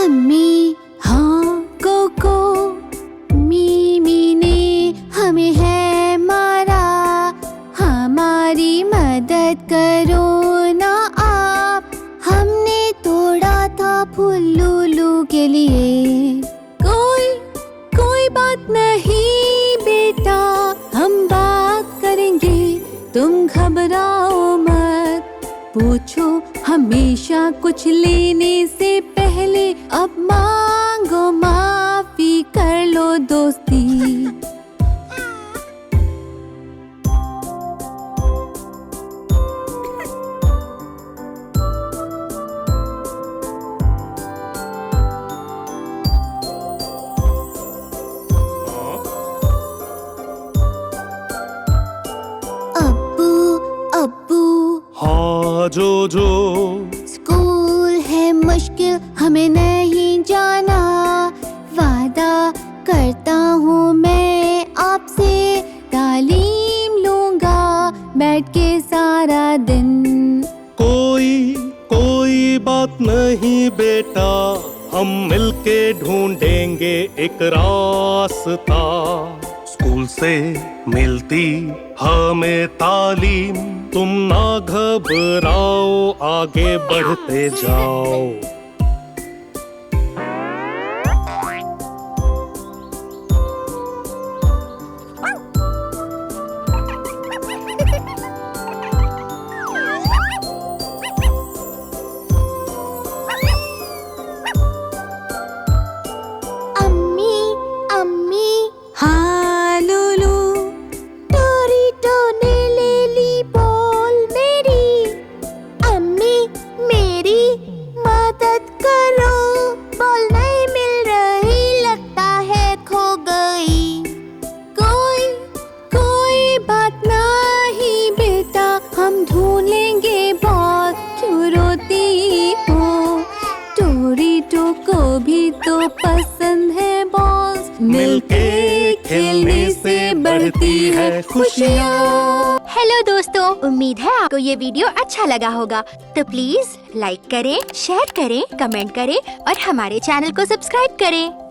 अम्मी हाँ cocoa, Mimi ने हमें है मारा, हमारी मदद करो ना आप, हमने तोड़ा था फूल लूलू के लिए। कोई बात नहीं बेटा, हम बात करेंगे, तुम घबराओ मत, पूछो हमेशा कुछ लेने से पहले, अब मांगो माफी कर लो दोस्ती। अब्बू हाँ जो स्कूल है मुश्किल, हमें नहीं जाना, वादा करता हूँ मैं आपसे, तालीम लूंगा बैठ के सारा दिन। कोई बात नहीं बेटा, हम मिलके ढूंढेंगे एक रास्ता, स्कूल से मिलती हमें तालीम, तुम ना घबराओ आगे बढ़ते जाओ। अम्मी हाँ लूलू, टोरीटो ने ले ली बॉल मेरी, अम्मी मेरी मदद करो, बॉल नहीं मिल रही, लगता है खो गई। कोई बात नहीं बेटा, हम ढूंढ लेंगे बॉल, क्यों रोती हो, टोरीटो को भी तो पसंद है बॉल्स, मिलके खेलने से बढ़ती है खुशियाँ। हेलो दोस्तों, उम्मीद है आपको ये वीडियो अच्छा लगा होगा, तो प्लीज लाइक करें, शेयर करें, कमेंट करें और हमारे चैनल को सब्सक्राइब करें।